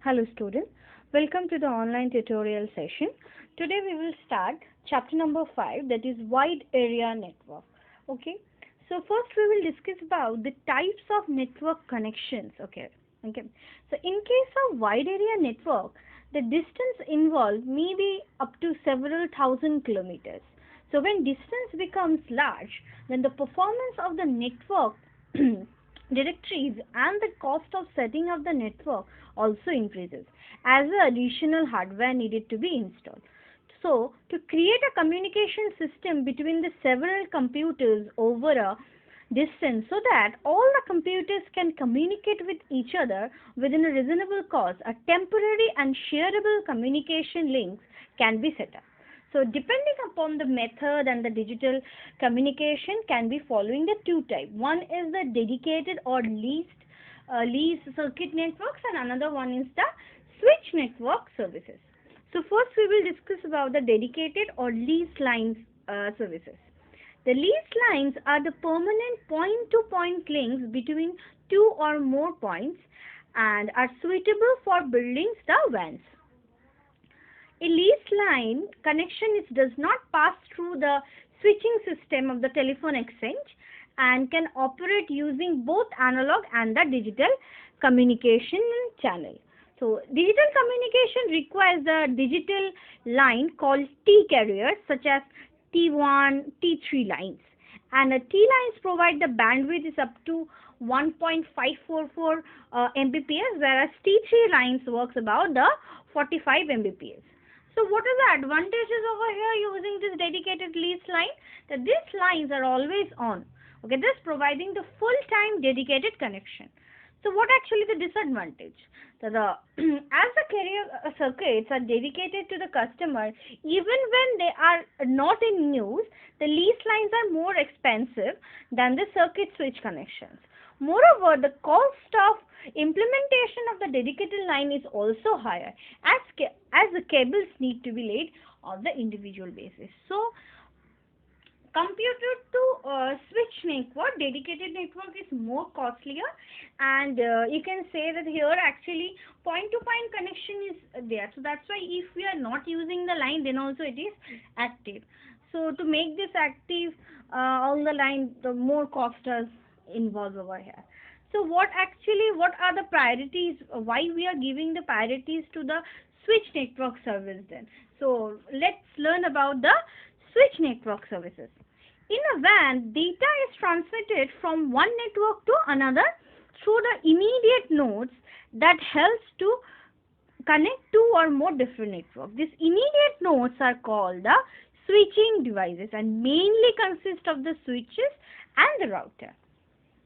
Hello students, welcome to the online tutorial session. Today we will start chapter number 5, that is wide area network. Okay, so first we will discuss about the types of network connections. Okay. So in case of wide area network, the distance involved may be up to several thousand kilometers. So when distance becomes large, then the performance of the network directories and the cost of setting up the network also increases as the additional hardware needed to be installed. So, to create a communication system between the several computers over a distance so that all the computers can communicate with each other within a reasonable cost, a temporary and shareable communication links can be set up. So depending upon the method and the digital communication can be following the two types. One is the dedicated or leased circuit networks, and another one is the switch network services. So first we will discuss about the dedicated or leased lines services. The leased lines are the permanent point-to-point links between two or more points and are suitable for building the WANs. A leased line connection does not pass through the switching system of the telephone exchange and can operate using both analog and the digital communication channel. So, digital communication requires a digital line called T carriers such as T1, T3 lines. And T lines provide the bandwidth is up to 1.544 Mbps, whereas T3 lines works about the 45 Mbps. So what are the advantages over here using this dedicated leased line? That these lines are always on. Okay, this providing the full-time dedicated connection. So what actually the disadvantage? So as the carrier circuits are dedicated to the customer, even when they are not in use, the leased lines are more expensive than the circuit switch connections. Moreover, the cost of implementation of the dedicated line is also higher as the cables need to be laid on the individual basis. So, computer to switch network, dedicated network is more costlier, and you can say that here actually point-to-point connection is there. So that's why if we are not using the line, then also it is active. So to make this active on the line, the more cost is involved over here. So what are the priorities? Why we are giving the priorities to the switch network service then? So let's learn about the switch network services. In a WAN, data is transmitted from one network to another through the immediate nodes that helps to connect two or more different networks. These immediate nodes are called the switching devices and mainly consist of the switches and the router.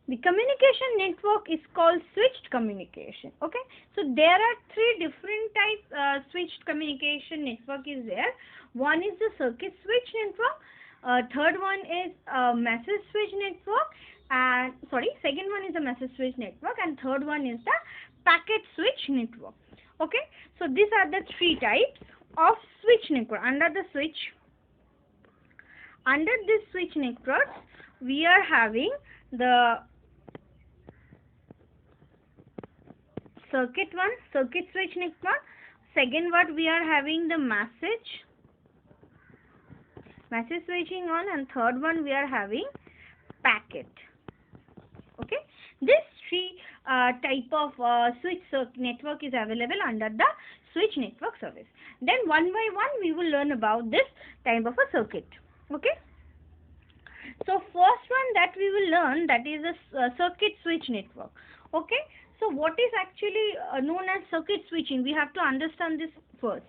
The communication network is called switched communication. Okay, so there are three different types switched communication network is there. One is the circuit switch network. Third one is message switch network, and second one is the message switch network, and third one is the packet switch network. Okay, so these are the three types of switch network. Under this switch network, we are having the circuit switch network. Second one, we are having the message switching on, and third one we are having packet. Okay, this three type of switch network is available under the switch network service. Then one by one we will learn about this type of a circuit. Okay, so first one that we will learn, that is a circuit switch network. Okay, so what is actually known as circuit switching? We have to understand this first.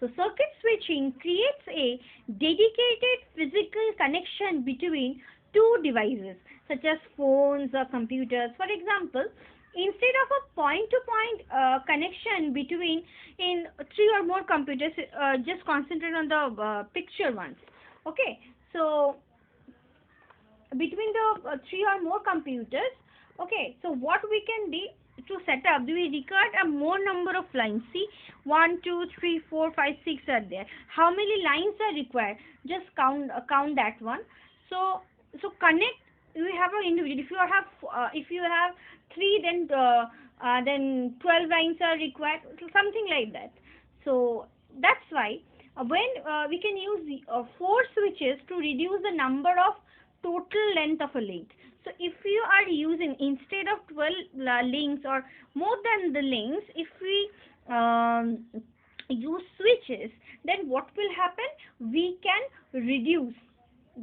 So circuit switching creates a dedicated physical connection between two devices such as phones or computers. For example, instead of a point-to-point connection between three or more computers, just concentrate on the picture ones. Okay, so between the three or more computers, okay, so what we can do to set up, we require a more number of lines. See, 1, 2, 3, 4, 5, 6 are there. How many lines are required? Just count that one. So connect. We have an individual. If you have 3, then then 12 lines are required, something like that. So that's why when we can use 4 switches to reduce the number of total length of a link. So if you are using, instead of 12 links or more than the links, if we use switches, then what will happen? We can reduce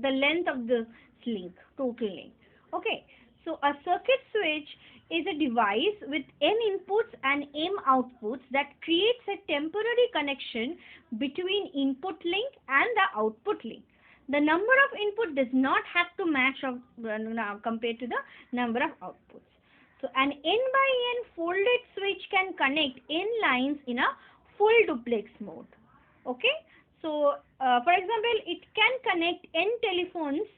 the length of the link, total link. Okay, so a circuit switch is a device with n inputs and m outputs that creates a temporary connection between input link and the output link. The number of input does not have to match of, compared to the number of outputs. So an n by n folded switch can connect n lines in a full duplex mode. Okay, so for example, it can connect n telephones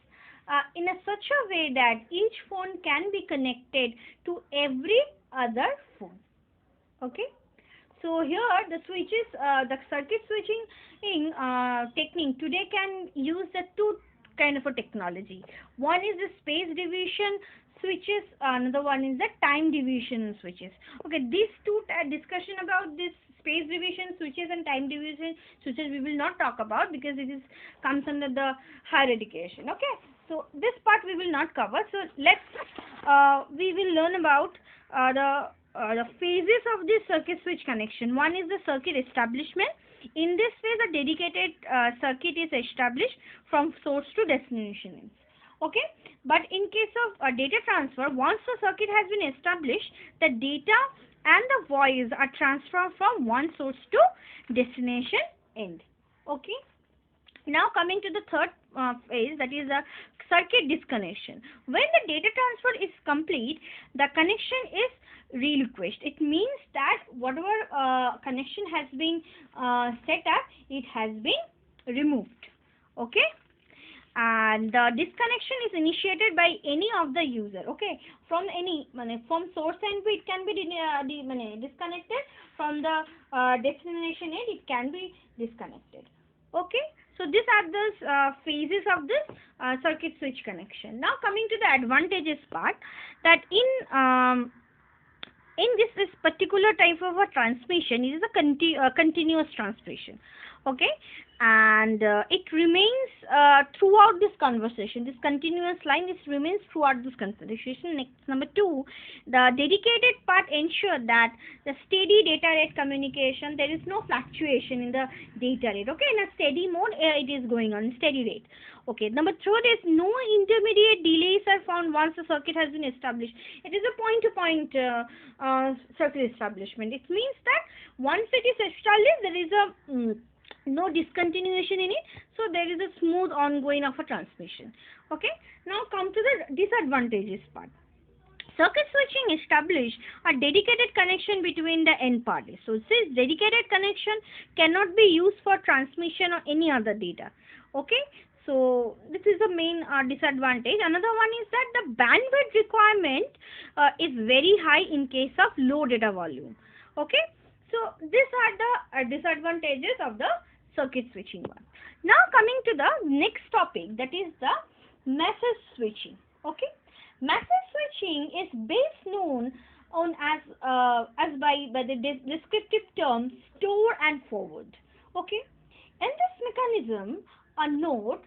in a such a way that each phone can be connected to every other phone. Okay, so here the switches, the circuit switching technique today can use the two kind of a technology. One is the space division switches, another one is the time division switches. Okay, these two discussion about this space division switches and time division switches we will not talk about, because it is comes under the higher education. Okay, so this part we will not cover. So let's we will learn about the phases of this circuit switch connection. One is the circuit establishment. In this phase, a dedicated circuit is established from source to destination. Okay, but in case of data transfer, once the circuit has been established, the data and the voice are transferred from one source to destination end. Okay, now coming to the third phase, that is the circuit disconnection. When the data transfer is complete, the connection is relinquished. It means that whatever connection has been set up, it has been removed. Okay, and the disconnection is initiated by any of the user. Okay, from any from source end it can be disconnected, from the destination end it can be disconnected. Okay, so these are the phases of this circuit switch connection. Now coming to the advantages part, that in this particular type of a transmission, it is a continuous transmission. Okay, and it remains throughout this conversation. This continuous line, this remains throughout this conversation. Next, number 2, the dedicated part ensure that the steady data rate communication, there is no fluctuation in the data rate. Okay, in a steady mode it is going on steady rate. Okay, number 3 is no intermediate delays are found once the circuit has been established. It is a point-to-point circuit establishment. It means that once it is established, there is a no discontinuation in it, so there is a smooth ongoing of a transmission. Okay, now come to the disadvantages part. Circuit switching establish a dedicated connection between the end parties. So this dedicated connection cannot be used for transmission or any other data. Okay, so this is the main disadvantage. Another one is that the bandwidth requirement is very high in case of low data volume. Okay, so these are the disadvantages of the circuit switching one. Now coming to the next topic, that is the message switching. Okay, message switching is best known on as by the descriptive term store and forward. Okay, in this mechanism, a node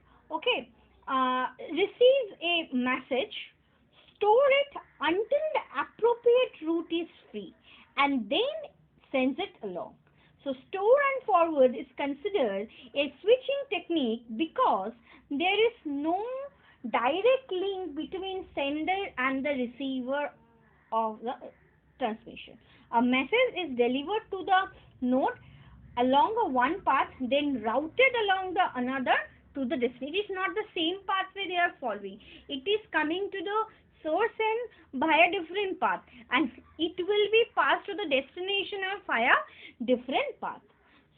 receives a message, store it until the appropriate route is free, and then sends it along. So store and forward is considered a switching technique because there is no direct link between sender and the receiver of the transmission. A message is delivered to the node along a one path, then routed along the another to the destination. It is not the same pathway they are following. It is coming to the source end by a different path, and it will be passed to the destination via different path.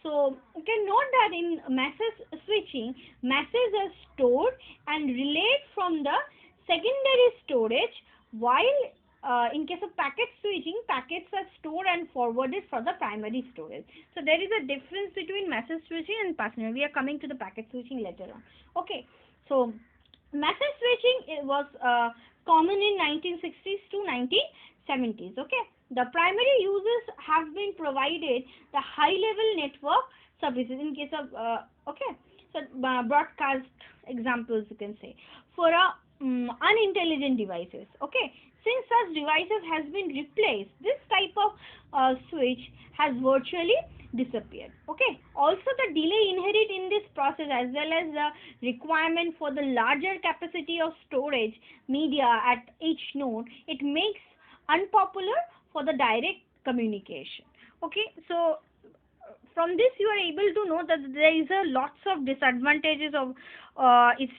So you can note that in message switching, messages are stored and relayed from the secondary storage, while in case of packet switching, packets are stored and forwarded for the primary storage. So there is a difference between message switching and passenger. We are coming to the packet switching later on. Okay, so message switching was common in 1960s to 1970s. Okay, The primary users have been provided the high-level network services in case of okay. So broadcast examples you can say for unintelligent devices. Okay, since such devices has been replaced, this type of switch has virtually disappeared. Okay, also the delay inherent in this process as well as the requirement for the larger capacity of storage media at each node, it makes unpopular for the direct communication. Okay, so from this you are able to know that there is a lots of disadvantages of it's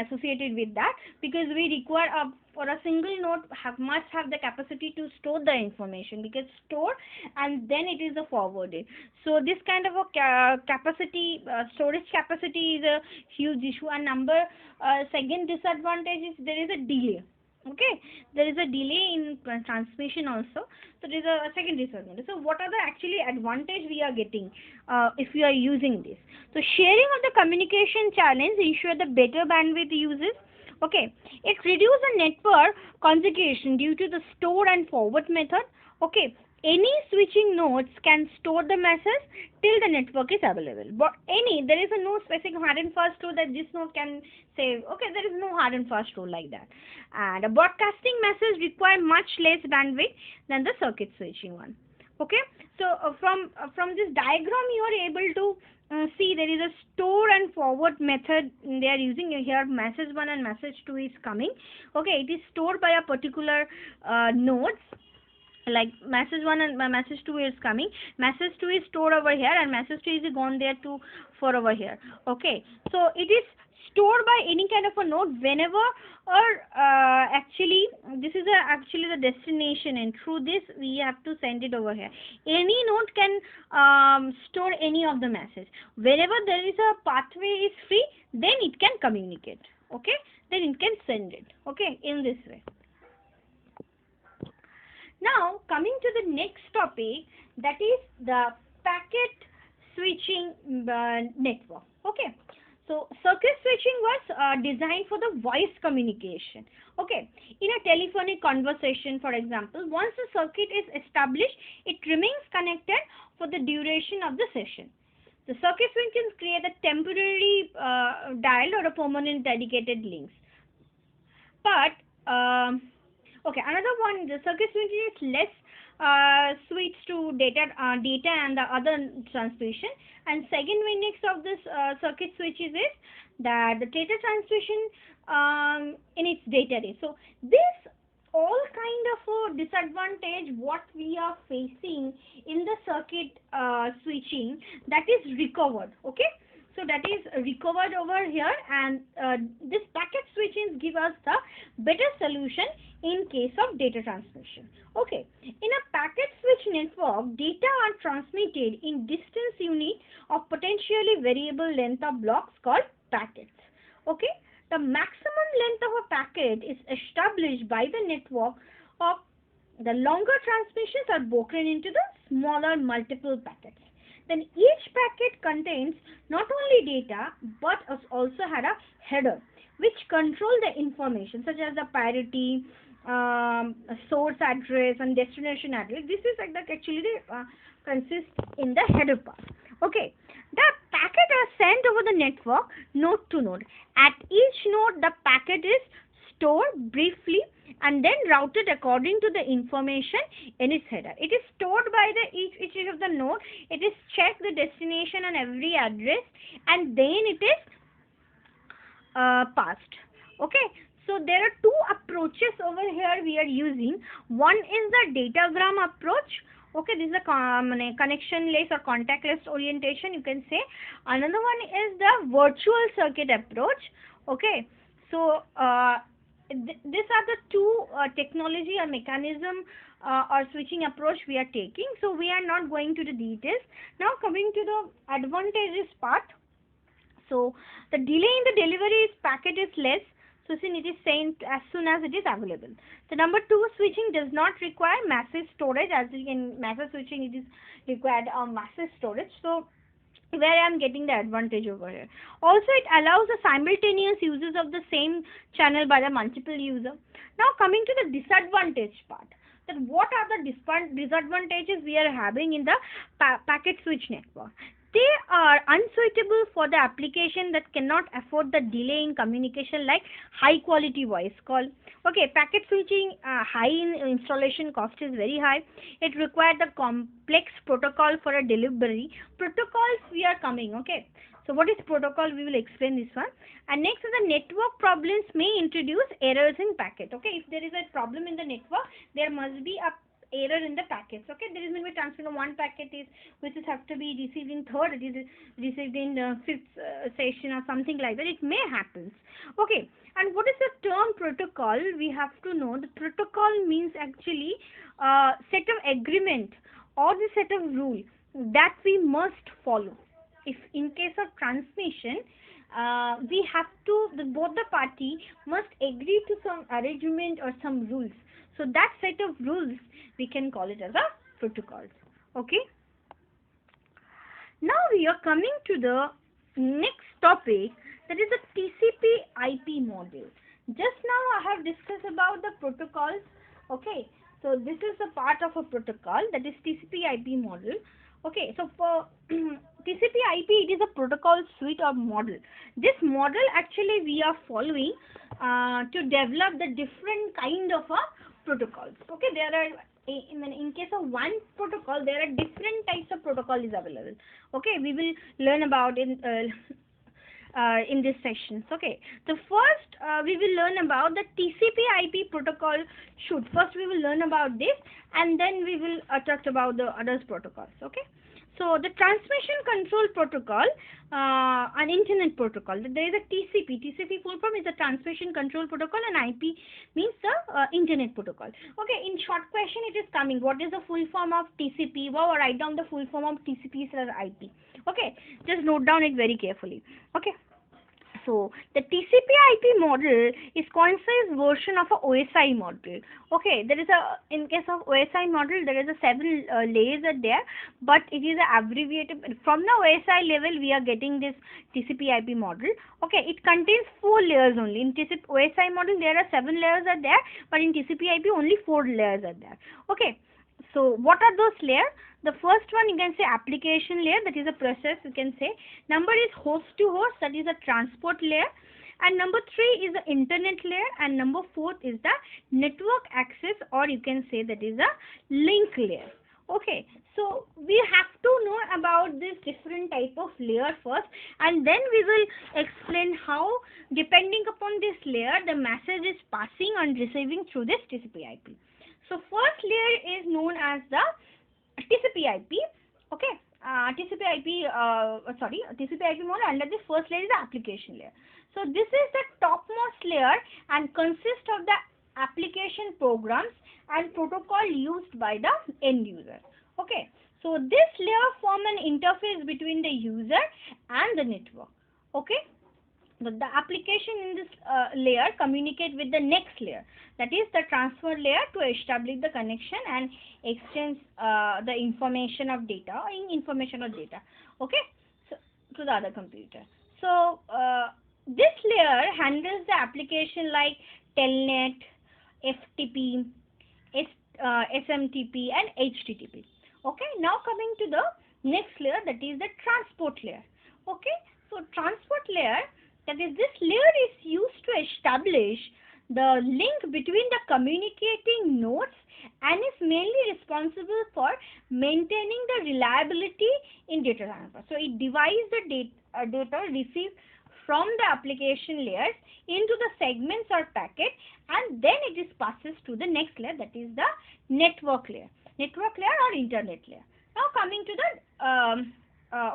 associated with that, because we require for a single node must have the capacity to store the information, because store and then it is a forwarded. So this kind of a capacity storage capacity is a huge issue. And number second disadvantage is there is a delay. Okay, there is a delay in transmission also, so there is a second disadvantage. So what are the actually advantage we are getting if we are using this? So sharing of the communication challenge ensure the better bandwidth uses. Okay, it reduces the network congestion due to the store and forward method. Okay, any switching nodes can store the message till the network is available. But there is a no specific hard and fast rule that this node can say. Okay, there is no hard and fast rule like that. And a broadcasting message require much less bandwidth than the circuit switching one. Okay, so from this diagram you are able to see there is a store and forward method they are using here. Message 1 and message 2 is coming. Okay, it is stored by a particular nodes, like message 1 and message 2 is coming. Message 2 is stored over here and message 2 is gone there to for over here. Okay, so it is stored by any kind of a node whenever or actually this is actually the destination, and through this we have to send it over here. Any node can store any of the message. Whenever there is a pathway is free, then it can communicate. Okay, then it can send it. Okay, in this way. Now coming to the next topic, that is the packet switching network. Okay, so circuit switching was designed for the voice communication. Okay, in a telephonic conversation, for example, once the circuit is established, it remains connected for the duration of the session. The circuit switches create a temporary dial or a permanent dedicated links. But okay, another one, the circuit switching is less switch to data and the other transmission. And second meanings of this circuit switches is that the data transmission in its data rate. So this all kind of a disadvantage what we are facing in the circuit switching, that is recovered. Okay, so that is recovered over here, and this packet switching give us the better solution in case of data transmission. Okay, in a packet switch network, data are transmitted in distance unit of potentially variable length of blocks called packets. Okay, the maximum length of a packet is established by the network of the longer transmissions are broken into the smaller multiple packets. Then each packet contains not only data but also had a header which control the information such as the priority, source address and destination address. This is like that actually consists in the header part. Okay, the packet are sent over the network node to node. At each node the packet is stored briefly and then routed according to the information in its header. It is stored by the each of the node. It is checked the destination and every address, and then it is passed. Okay, so there are two approaches over here we are using. One is the datagram approach. Okay, this is a connectionless or contactless orientation, you can say. Another one is the virtual circuit approach. Okay, so these are the two technology or mechanism or switching approach we are taking. So we are not going to the details. Now coming to the advantages part. So the delay in the delivery packet is less. So since it is sent as soon as it is available. The number 2, switching does not require massive storage. As in massive switching, it is required massive storage. So where I am getting the advantage over here. Also, it allows the simultaneous uses of the same channel by the multiple user. Now coming to the disadvantage part. that what are the disadvantages we are having in the packet switch network. They are unsuitable for the application that cannot afford the delay in communication, like high quality voice call. Okay, packet switching high in installation cost is very high. It requires a complex protocol for a delivery. Protocols we are coming. Okay, so what is protocol? We will explain this one. And next is the network problems may introduce errors in packet. Okay, if there is a problem in the network, there must be a error in the packets. Okay, there is maybe transfer of one packet is which is have to be received in third, it is received in fifth session or something like that. It may happen. Okay, and what is the term protocol? We have to know the protocol means actually set of agreement or the set of rule that we must follow. If in case of transmission, we have to, both the party must agree to some arrangement or some rules. So that set of rules we can call it as a protocol. Okay. Now we are coming to the next topic, that is the TCP IP model. Just now I have discussed about the protocols. Okay. So this is a part of a protocol, that is TCP IP model. Okay, so for TCP IP, it is a protocol suite or model. This model actually we are following to develop the different kind of protocols. Okay, there are in case of one protocol, there are different types of protocol is available. Okay, we will learn about in this session. Okay, the first we will learn about the TCP IP protocol should. First we will learn about this, and then we will talk about the others protocols. Okay, so the transmission control protocol, an internet protocol. There is a TCP. TCP full form is a transmission control protocol, and IP means the internet protocol. Okay, in short question it is coming. What is the full form of TCP? Wow, write down the full form of TCP/IP. Okay, just note down it very carefully. Okay, so the TCP IP model is concise version of a OSI model. Okay, there is a, in case of OSI model, there is a 7 layers are there, but it is a abbreviated. From the OSI level we are getting this TCP IP model. Okay, it contains 4 layers only. In TCP OSI model there are 7 layers are there, but in TCP IP only 4 layers are there. Okay, so what are those layers? The first one you can say application layer, that is a process you can say. Number is host to host, that is a transport layer. And number 3 is the internet layer, and number 4 is the network access, or you can say that is a link layer. Okay, so we have to know about this different type of layer first, and then we will explain how, depending upon this layer, the message is passing and receiving through this TCP IP. So first layer is known as the TCP IP. Okay, TCP IP model, under the first layer is the application layer. So this is the topmost layer and consists of the application programs and protocol used by the end user. Okay, so this layer form an interface between the user and the network. Okay, the application in this layer communicate with the next layer, that is the transfer layer, to establish the connection and exchange the information of data, okay, so to the other computer. So this layer handles the application like telnet, FTP, SMTP and HTTP. Okay, now coming to the next layer, that is the transport layer. Okay, so transport layer, that is, this layer is used to establish the link between the communicating nodes and is mainly responsible for maintaining the reliability in data transfer. So it divides the data received from the application layers into the segments or packet, and then it is passes to the next layer, that is the network layer or internet layer. Now coming to the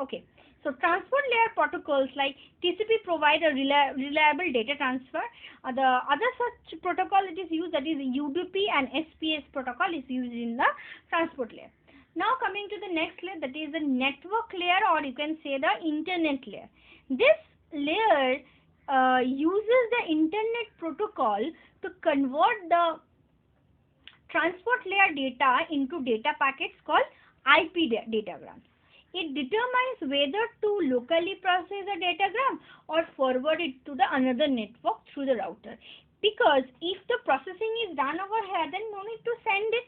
okay. So transport layer protocols like TCP provide a reliable data transfer. The other such protocol it is used, that is UDP and SPS protocol is used in the transport layer. Now coming to the next layer, that is the network layer, or you can say the internet layer. This layer uses the internet protocol to convert the transport layer data into data packets called IP datagrams. It determines whether to locally process a datagram or forward it to the another network through the router. because if the processing is done over here, then no need to send it.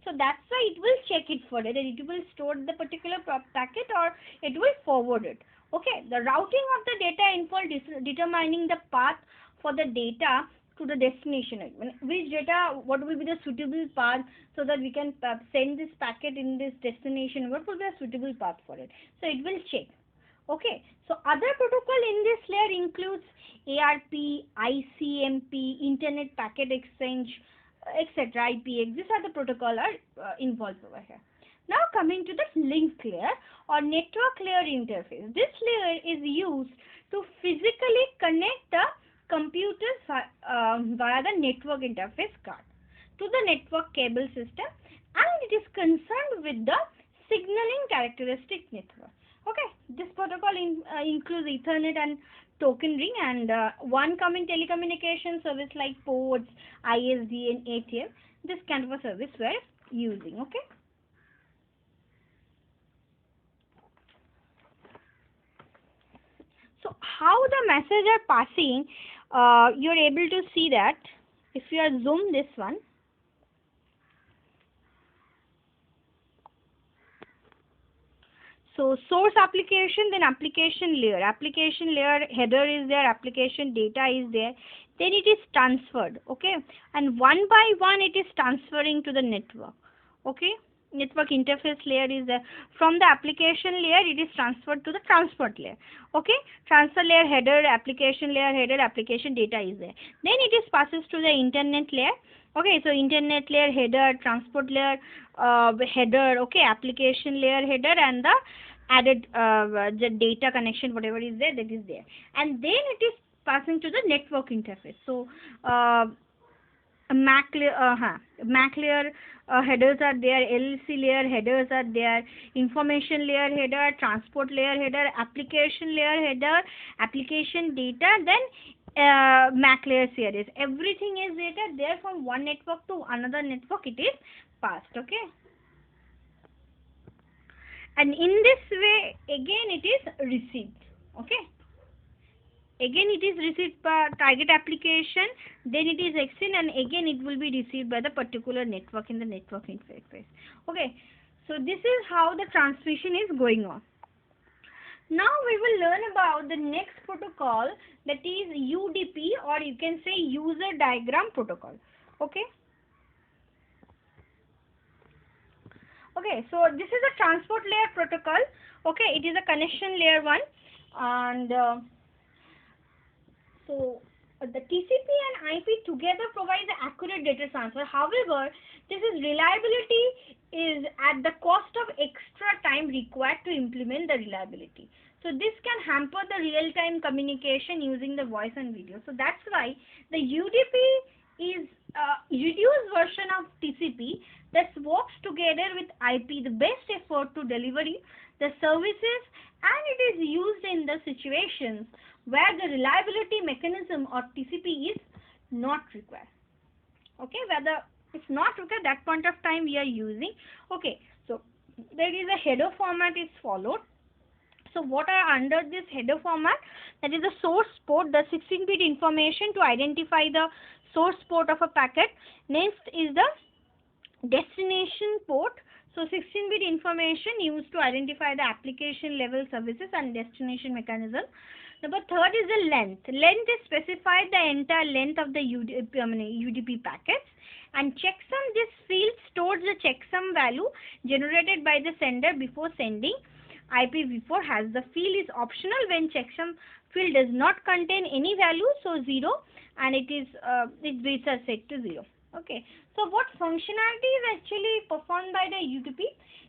So that's why it will check it for it, and it will store the particular packet or it will forward it. Okay, the routing of the data involves determining the path for the data to the destination. Which data, what will be the suitable path so that we can send this packet in this destination? What will be a suitable path for it? So it will check. Okay, so other protocol in this layer includes ARP, ICMP, Internet Packet Exchange, etc. IPX. These are the protocol are involved over here. Now coming to the link layer or network layer interface. This layer is used to physically connect the computers via the network interface card to the network cable system, and it is concerned with the signaling characteristic network. Okay, this protocol includes Ethernet and token ring, and one common telecommunication service like ports, ISD and ATM. This kind of a service we are using. Okay. So how the messages are passing, you are able to see that if you are zoom this one. So source application, then application layer. Application layer header is there, application data is there. Then it is transferred, okay? And one by one it is transferring to the network, okay? Network interface layer is there. From the application layer it is transferred to the transport layer, okay? Transfer layer header, application layer header, application data is there. Then it is passes to the internet layer. Okay, so internet layer header, transport layer header, okay, application layer header, and the added the data connection, whatever is there, that is there. And then it is passing to the network interface. So MAC layer headers are there, LLC layer headers are there, information layer header, transport layer header, application layer header, application data, then MAC layer series. Everything is data there from one network to another network it is passed, okay? And in this way again it is received, okay? Again it is received by target application, then it is extended, and again it will be received by the particular network in the network interface. Okay, so this is how the transmission is going on. Now we will learn about the next protocol, that is UDP, or you can say user diagram protocol. Okay. Okay, so this is a transport layer protocol. Okay, it is a connection layer one, and so the TCP and IP together provide the accurate data transfer. However, this is reliability is at the cost of extra time required to implement the reliability. So this can hamper the real-time communication using the voice and video. So that's why the UDP is a reduced version of TCP that works together with IP, the best effort to delivery the services, and it is used in the situations where the reliability mechanism or TCP is not required. Okay, whether it's not required, that point of time we are using. Okay, so there is a header format is followed. So what are under this header format? That is the source port, the 16-bit information to identify the source port of a packet. Next is the destination port. So 16-bit information used to identify the application level services and destination mechanism. Number third is the length. Length is specified the entire length of the UDP packets. And checksum, this field stores the checksum value generated by the sender before sending. IPv4 has the field is optional when checksum field does not contain any value, so 0, and it is its bits are set to 0. Okay, so what functionality is actually performed by the UDP?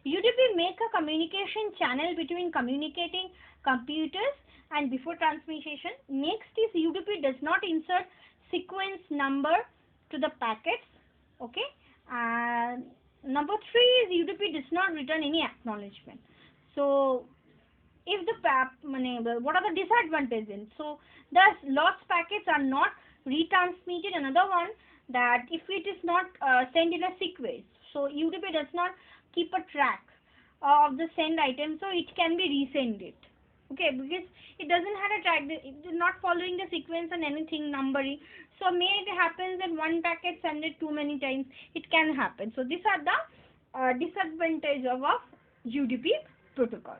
UDP make a communication channel between communicating computers and before transmission. Next is UDP does not insert sequence number to the packets. Okay, and number 3 is UDP does not return any acknowledgement. So if the what are the disadvantages? So the lost packets are not retransmitted. Another one, that if it is not sent in a sequence, so UDP does not keep a track of the send item, so it can be resend it. Okay, because it doesn't have a track, it is not following the sequence and anything numbering. So may it happens that one packet sended too many times, it can happen. So these are the disadvantage of UDP protocol.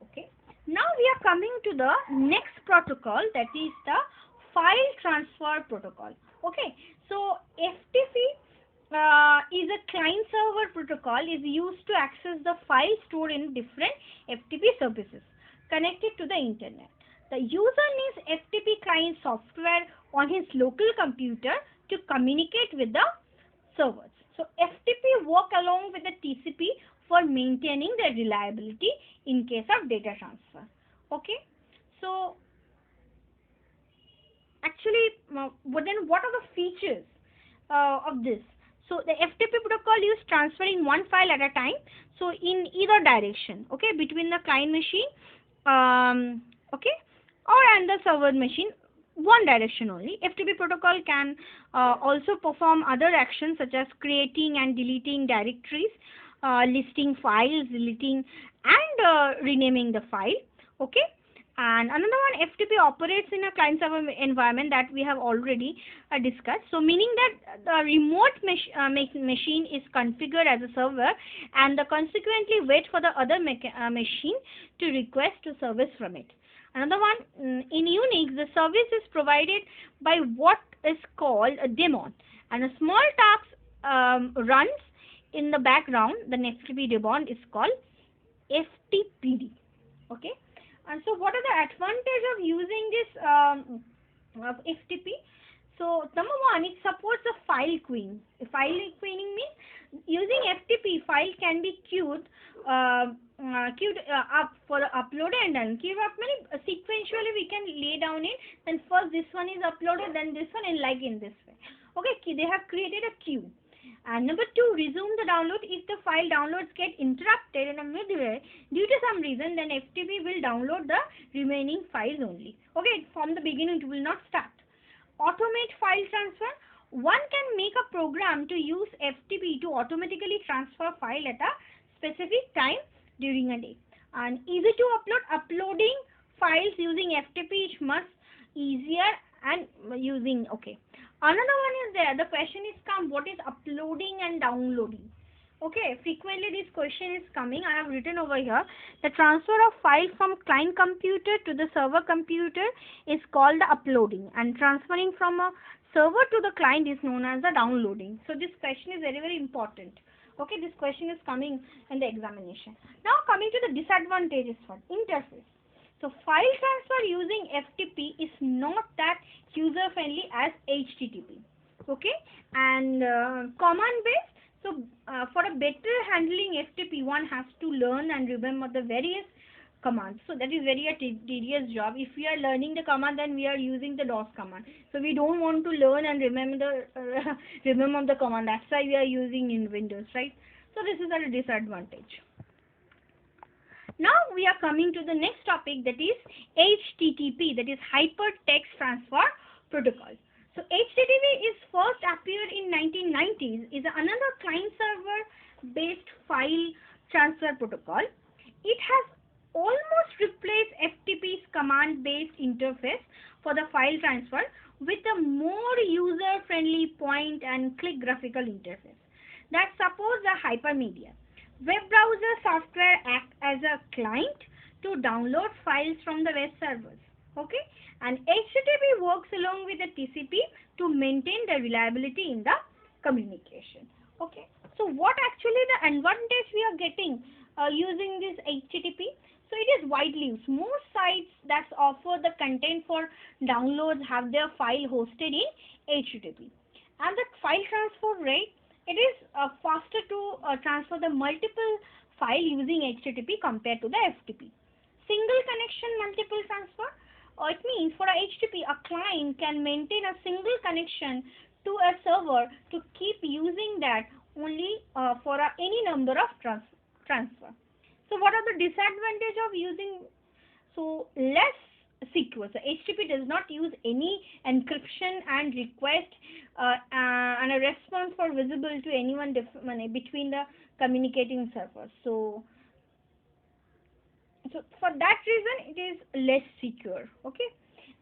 Okay, now we are coming to the next protocol, that is the file transfer protocol. Okay, so FTP is a client server protocol, is used to access the file stored in different FTP services connected to the internet. The user needs FTP client software on his local computer to communicate with the servers. So FTP work along with the TCP for maintaining the reliability in case of data transfer. Okay, so actually, then what are the features of this? So the FTP protocol is transferring one file at a time, so in either direction, okay, between the client machine, okay, or and the server machine, one direction only. FTP protocol can also perform other actions such as creating and deleting directories, listing files, deleting and renaming the file. Okay, and another one, FTP operates in a client server environment that we have already discussed. So meaning that the remote machine is configured as a server and consequently wait for the other machine to request a service from it. Another one, in Unix, the service is provided by what is called a daemon, and a small task runs in the background. The FTP daemon is called FTPD. Okay, and so what are the advantages of using this FTP? So number one, it supports the file queuing. File queuing means using FTP, file can be queued up for the upload and done. Queue up meaning sequentially we can lay down it. Then first this one is uploaded, then this one, and like in this way. Okay, they have created a queue. And number two, resume the download. If the file downloads get interrupted in a midway due to some reason, then FTP will download the remaining files only. Okay, from the beginning it will not start. Automate file transfer. One can make a program to use FTP to automatically transfer file at a specific time during a day. And easy to upload. Uploading files using FTP is much easier and using, okay. Another one is there, the question is come, what is uploading and downloading? Okay, frequently this question is coming. I have written over here, the transfer of file from client computer to the server computer is called the uploading, and transferring from a server to the client is known as the downloading. So this question is very, very important. Okay, this question is coming in the examination. Now coming to the disadvantages for interface. So file transfer using FTP is not that user friendly as HTTP. Okay, and command based. So for a better handling FTP, one has to learn and remember the various commands. So that is very a tedious job. If we are learning the command, then we are using the DOS command. So we don't want to learn and remember the command. That's why we are using in Windows, right? So this is a disadvantage. Now we are coming to the next topic, that is HTTP, that is Hypertext Transfer Protocol. So HTTP is first appeared in 1990s, is another client server based file transfer protocol. It has almost replaced FTP's command based interface for the file transfer with a more user friendly point and click graphical interface that supports the hypermedia. Web browser software acts as a client to download files from the web servers. Okay, and HTTP works along with the TCP to maintain the reliability in the communication. Okay, so what actually the advantage we are getting using this HTTP? So it is widely used. Most sites that offer the content for downloads have their file hosted in HTTP, and the file transfer rate, it is faster to transfer the multiple file using HTTP compared to the FTP. Single connection multiple transfer. It means for a HTTP, a client can maintain a single connection to a server to keep using that only for any number of transfer. So what are the disadvantages of using? So less secure. So HTTP does not use any encryption and request and a response for visible to anyone between the communicating servers. So so for that reason it is less secure. Okay.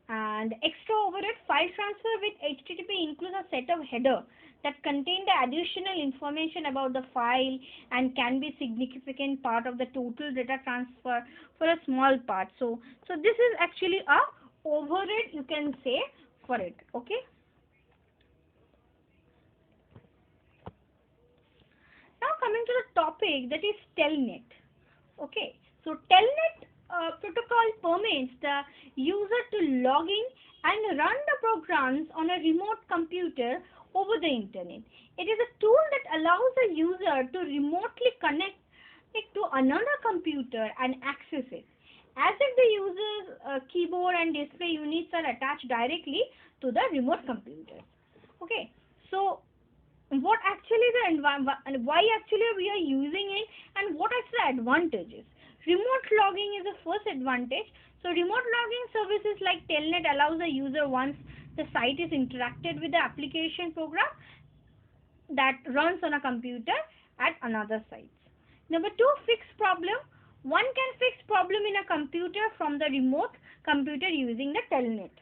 And extra overhead file transfer with HTTP includes a set of header that contain the additional information about the file and can be significant part of the total data transfer for a small part. So this is actually a overhead, you can say, for it. Okay. Now coming to the topic, that is telnet. Okay, so telnet protocol permits the user to log in and run the programs on a remote computer over the internet. It is a tool that allows the user to remotely connect it to another computer and access it, as if the user's keyboard and display units are attached directly to the remote computer. Okay, so what actually why actually we are using it, and what are the advantages? Remote logging is the first advantage. So remote logging services like telnet allows the user, once the site is interacted with the application program that runs on a computer at another site. Number two, fix problem. One can fix problem in a computer from the remote computer using the telnet.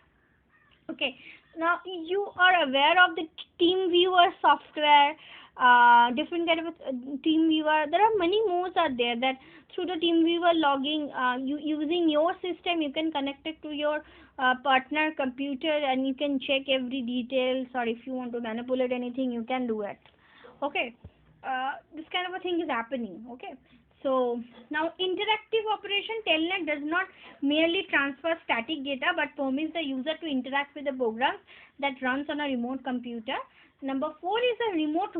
Okay, now you are aware of the TeamViewer software, different kind of TeamViewer. There are many modes are there that through the TeamViewer logging, using your system, you can connect it to your partner computer and you can check every details, or if you want to manipulate anything, you can do it. Okay, this kind of a thing is happening. Okay. So now interactive operation, telnet does not merely transfer static data but permits the user to interact with the programs that runs on a remote computer. Number 4 is a remote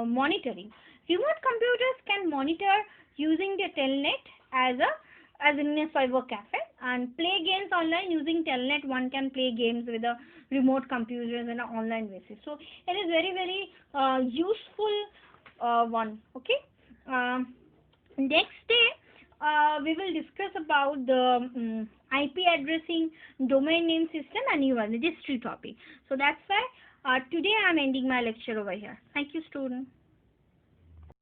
monitoring. Remote computers can monitor using the telnet as in a cyber cafe and play games online using telnet. One can play games with a remote computers on an online basis. So it is very useful one. Okay. Next day, we will discuss about the IP addressing, domain name system, and even the history topic. So that's why today I am ending my lecture over here. Thank you, student.